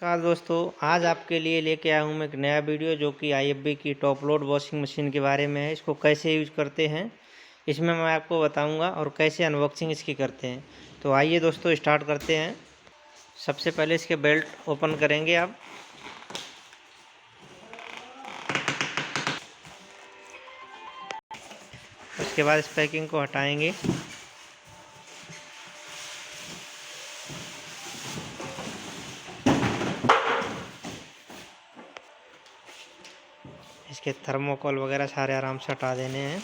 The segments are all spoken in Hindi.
नमस्कार दोस्तों, आज आपके लिए लेके आया हूँ मैं एक नया वीडियो जो कि IFB की टॉप लोड वॉशिंग मशीन के बारे में है। इसको कैसे यूज करते हैं इसमें मैं आपको बताऊंगा और कैसे अनबॉक्सिंग इसकी करते हैं। तो आइए दोस्तों स्टार्ट करते हैं। सबसे पहले इसके बेल्ट ओपन करेंगे आप। उसके बाद इस पैकिंग को हटाएंगे। इसके थर्मोकोल वगैरह सारे आराम से हटा देने हैं।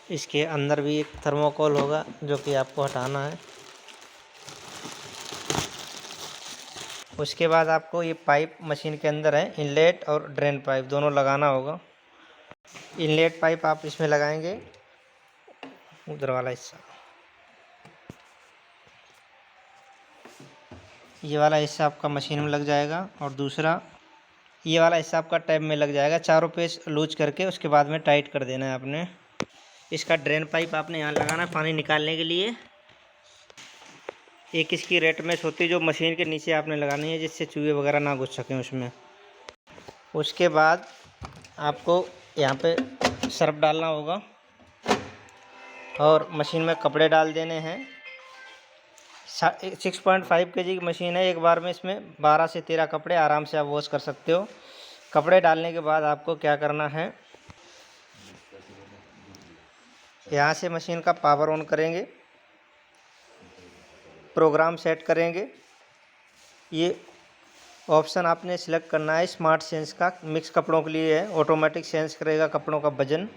इसके अंदर भी एक थर्मोकोल होगा जो कि आपको हटाना है। उसके बाद आपको ये पाइप मशीन के अंदर है, इनलेट और ड्रेन पाइप दोनों लगाना होगा। इनलेट पाइप आप इसमें लगाएंगे, उधर वाला हिस्सा, ये वाला हिस्सा आपका मशीन में लग जाएगा और दूसरा ये वाला हिस्सा आपका टैब में लग जाएगा। चारों पेच लूज करके उसके बाद में टाइट कर देना है आपने। इसका ड्रेन पाइप आपने यहाँ लगाना है पानी निकालने के लिए। एक इसकी रेट मैच होती है जो मशीन के नीचे आपने लगानी है जिससे चूहे वगैरह ना घुस सकें उसमें। उसके बाद आपको यहाँ पे सर्फ डालना होगा और मशीन में कपड़े डाल देने हैं। 6.5 kg की मशीन है, एक बार में इसमें 12 से 13 कपड़े आराम से आप वॉश कर सकते हो। कपड़े डालने के बाद आपको क्या करना है, यहाँ से मशीन का पावर ऑन करेंगे, प्रोग्राम सेट करेंगे। ये ऑप्शन आपने सिलेक्ट करना है स्मार्ट सेंस का, मिक्स कपड़ों के लिए है। ऑटोमेटिक सेंस करेगा कपड़ों का वजन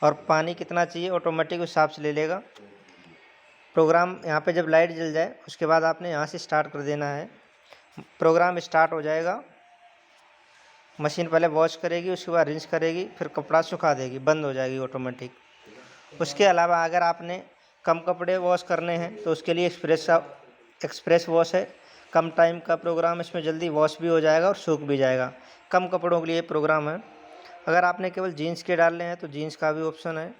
और पानी कितना चाहिए ऑटोमेटिक उस हिसाब से ले लेगा। प्रोग्राम यहाँ पे जब लाइट जल जाए उसके बाद आपने यहाँ से स्टार्ट कर देना है। प्रोग्राम स्टार्ट हो जाएगा। मशीन पहले वॉश करेगी, उसके बाद रिंस करेगी, फिर कपड़ा सुखा देगी, बंद हो जाएगी ऑटोमेटिक। उसके अलावा अगर आपने कम कपड़े वॉश करने हैं तो उसके लिए एक्सप्रेस वॉश है। कम टाइम का प्रोग्राम, इसमें जल्दी वॉश भी हो जाएगा और सूख भी जाएगा। कम कपड़ों के लिए प्रोग्राम है। अगर आपने केवल जीन्स के डालने हैं तो जीन्स का भी ऑप्शन है।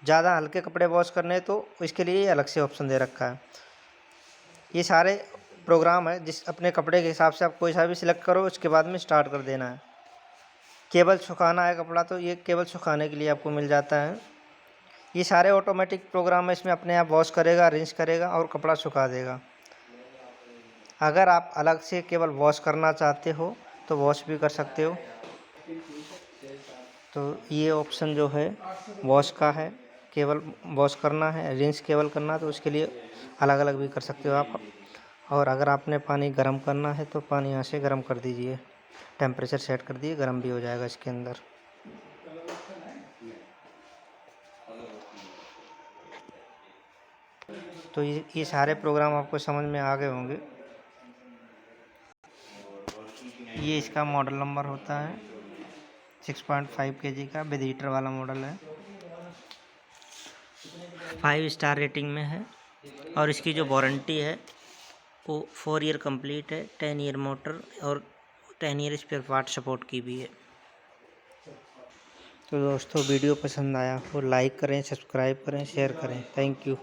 ज़्यादा हल्के कपड़े वॉश करने हैं तो इसके लिए अलग से ऑप्शन दे रखा है। ये सारे प्रोग्राम है, जिस अपने कपड़े के हिसाब से आप कोई सा भी सिलेक्ट करो, उसके बाद में स्टार्ट कर देना है। केवल सुखाना है कपड़ा तो ये केवल सुखाने के लिए आपको मिल जाता है। ये सारे ऑटोमेटिक प्रोग्राम है, इसमें अपने आप वॉश करेगा, रिंस करेगा और कपड़ा सुखा देगा। अगर आप अलग से केवल वॉश करना चाहते हो तो वॉश भी कर सकते हो। तो ये ऑप्शन जो है वॉश का है, केवल वॉश करना है, रिंस केवल करना, तो उसके लिए अलग अलग भी कर सकते हो आप। और अगर आपने पानी गर्म करना है तो पानी यहाँ से गर्म कर दीजिए, टेम्परेचर सेट कर दिए, गर्म भी हो जाएगा इसके अंदर। तो ये सारे प्रोग्राम आपको समझ में आ गए होंगे। ये इसका मॉडल नंबर होता है 6.5 kg का, विद हीटर वाला मॉडल है। 5 स्टार रेटिंग में है और इसकी जो वारंटी है वो 4 ईयर कंप्लीट है। 10 ईयर मोटर और 10 ईयर स्पेयर पार्ट सपोर्ट की भी है। तो दोस्तों वीडियो पसंद आया तो लाइक करें, सब्सक्राइब करें, शेयर करें। Thank you.